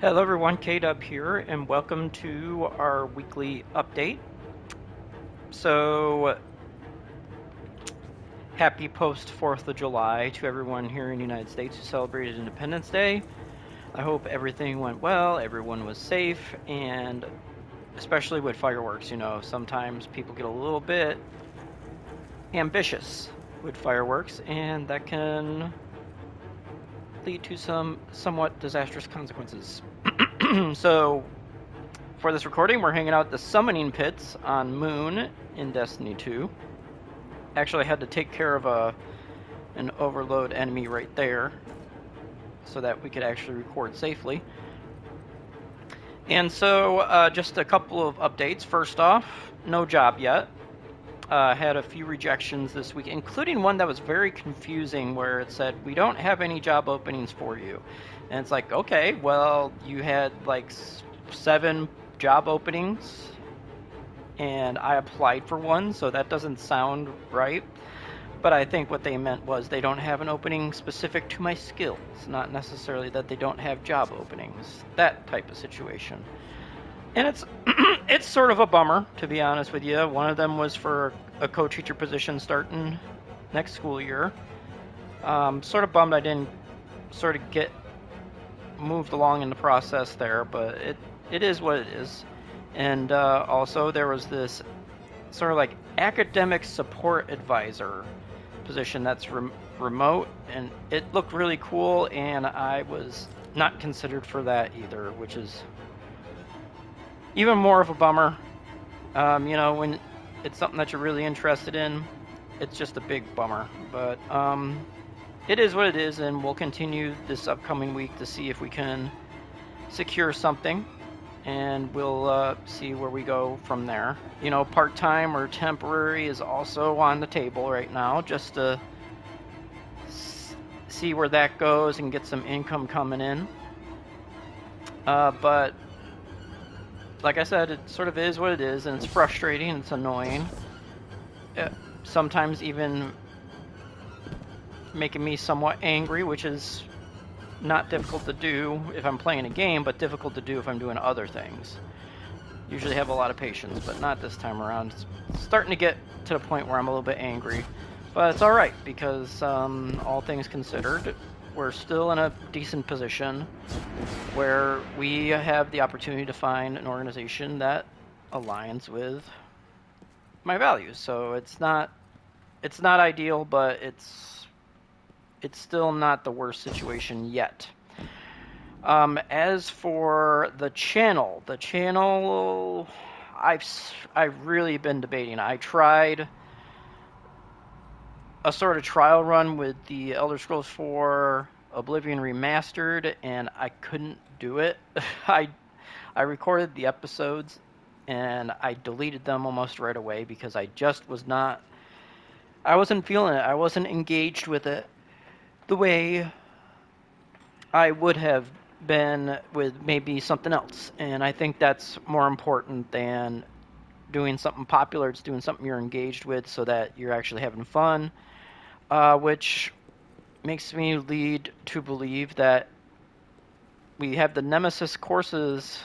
Hello everyone, Kaydub here, and welcome to our weekly update. So, happy post 4th of July to everyone here in the United States who celebrated Independence Day. I hope everything went well, everyone was safe, and especially with fireworks, sometimes people get a little bit ambitious with fireworks, and that can lead to some somewhat disastrous consequences. So, for this recording, we're hanging out at the summoning pits on Moon in Destiny 2. Actually, I had to take care of an overload enemy right there so that we could actually record safely. And so, just a couple of updates. First off, no job yet. Had a few rejections this week, including one that was very confusing where it said, we don't have any job openings for you. And it's like, okay, well, you had like 7 job openings and I applied for one, so that doesn't sound right. But I think what they meant was they don't have an opening specific to my skills, not necessarily that they don't have job openings, that type of situation. And it's it's sort of a bummer, to be honest with you. One of them was for a co-teacher position starting next school year. Sort of bummed I didn't sort of get moved along in the process there, but it is what it is. And also there was this sort of like academic support advisor position that's remote, and it looked really cool, and I was not considered for that either, which is even more of a bummer. When it's something that you're really interested in, it's just a big bummer. But it is what it is, and we'll continue this upcoming week to see if we can secure something, and we'll see where we go from there. Part-time or temporary is also on the table right now, just to see where that goes and get some income coming in. But like I said, it sort of is what it is, and it's frustrating, it's annoying. Sometimes even making me somewhat angry, which is not difficult to do if I'm playing a game, but difficult to do if I'm doing other things. Usually have a lot of patience, but not this time around. It's starting to get to the point where I'm a little bit angry. But it's alright, because all things considered, we're still in a decent position where we have the opportunity to find an organization that aligns with my values. So it's not ideal, but it's still not the worst situation yet. As for the channel, I've really been debating. I tried a sort of trial run with the Elder Scrolls 4 Oblivion Remastered, and I couldn't do it. I recorded the episodes, and I deleted them almost right away because I just I wasn't feeling it. I wasn't engaged with it the way I would have been with maybe something else. And I think that's more important than doing something popular. It's doing something you're engaged with so that you're actually having fun, which makes me lead to believe that we have the Nemesis Courses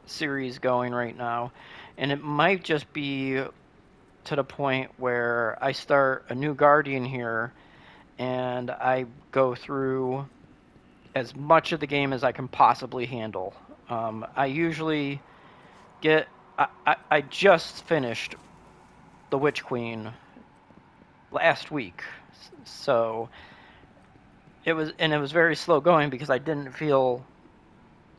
series going right now, and it might just be to the point where I start a new Guardian here and I go through as much of the game as I can possibly handle. I usually I just finished the Witch Queen last week, so it was very slow going because I didn't feel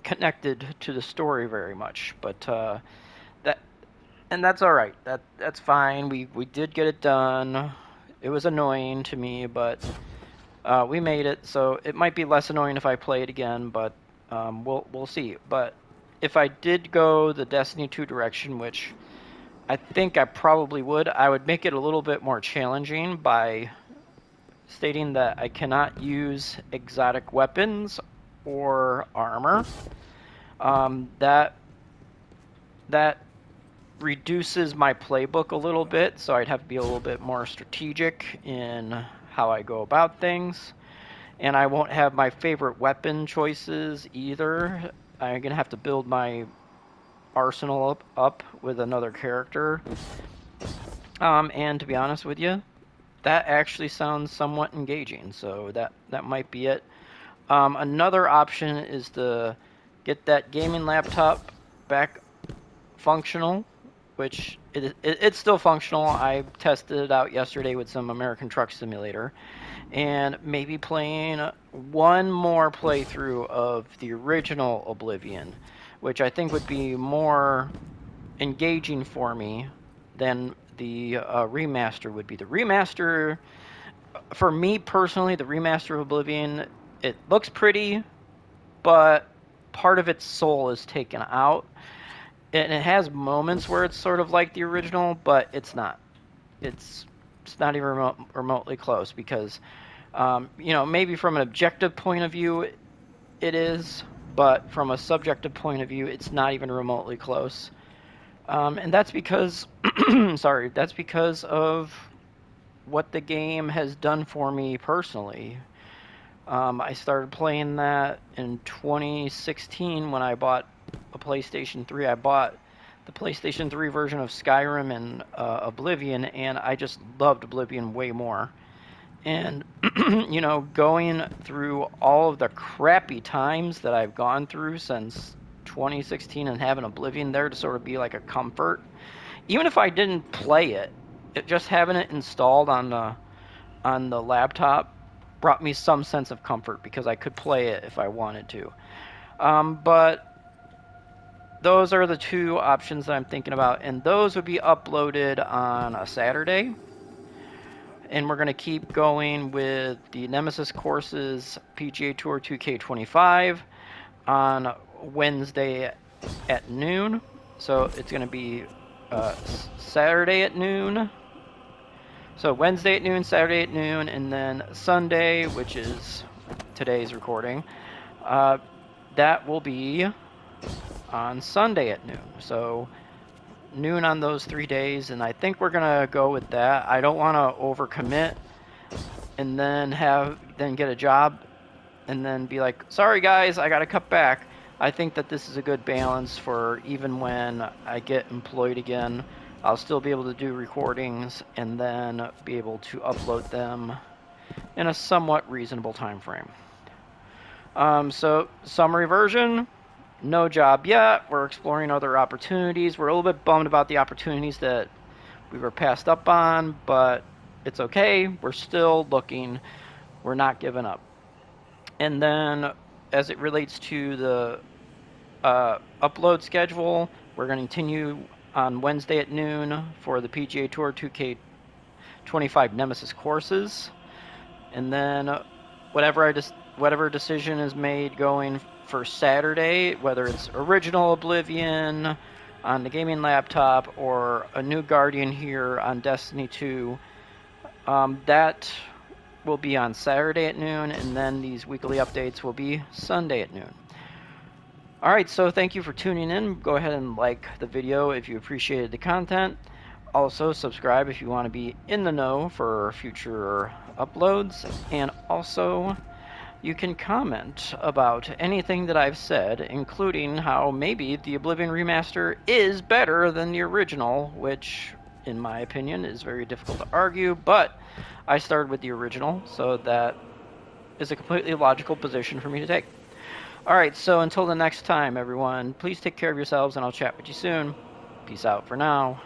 connected to the story very much. But that's all right. That's fine. We did get it done. It was annoying to me, but we made it. So it might be less annoying if I play it again, but we'll see. But if I did go the Destiny 2 direction, which I think I probably would, I would make it a little bit more challenging by stating that I cannot use exotic weapons or armor. That reduces my playbook a little bit, so I'd have to be a little bit more strategic in how I go about things. And I won't have my favorite weapon choices either. I'm gonna have to build my arsenal up with another character. And to be honest with you, that actually sounds somewhat engaging, so that might be it. Another option is to get that gaming laptop back functional, which it's still functional. I tested it out yesterday with some American Truck Simulator, and maybe playing one more playthrough of the original Oblivion, which I think would be more engaging for me than the remaster would be. The remaster, for me personally, the remaster of Oblivion, it looks pretty, but part of its soul is taken out. And it has moments where it's sort of like the original, but it's not. It's not even remotely close because, maybe from an objective point of view, it is, but from a subjective point of view, it's not even remotely close. And that's because, that's because of what the game has done for me personally. I started playing that in 2016 when I bought a PlayStation 3. I bought the PlayStation 3 version of Skyrim and Oblivion, and I just loved Oblivion way more. And, going through all of the crappy times that I've gone through since 2016 and having Oblivion there to sort of be like a comfort, even if I didn't play it, just having it installed on the laptop brought me some sense of comfort because I could play it if I wanted to. But those are the two options that I'm thinking about, and those would be uploaded on a Saturday. And we're going to keep going with the Nemesis courses PGA Tour 2K25 on Wednesday at noon. So it's going to be Saturday at noon. So Wednesday at noon, Saturday at noon, and then Sunday, which is today's recording, that will be on Sunday at noon. So noon on those 3 days, and I think we're gonna go with that. I don't want to overcommit and then get a job and then be like, sorry guys, I gotta cut back. I think that this is a good balance for even when I get employed again, I'll still be able to do recordings and then be able to upload them in a somewhat reasonable time frame. So summary version, no job yet. We're exploring other opportunities. We're a little bit bummed about the opportunities that we were passed up on, but it's okay. We're still looking. We're not giving up. And then as it relates to the upload schedule, we're going to continue on Wednesday at noon for the PGA Tour 2K25 Nemesis courses. And then whatever decision is made going for Saturday, whether it's original Oblivion on the gaming laptop or a new Guardian here on Destiny 2, that will be on Saturday at noon, and then these weekly updates will be Sunday at noon. Alright, so thank you for tuning in. Go ahead and like the video if you appreciated the content. Also, subscribe if you want to be in the know for future uploads. And also, you can comment about anything that I've said, including how maybe the Oblivion Remaster is better than the original, which, in my opinion, is very difficult to argue, but I started with the original, so that is a completely logical position for me to take. Alright, so until the next time, everyone, please take care of yourselves, and I'll chat with you soon. Peace out for now.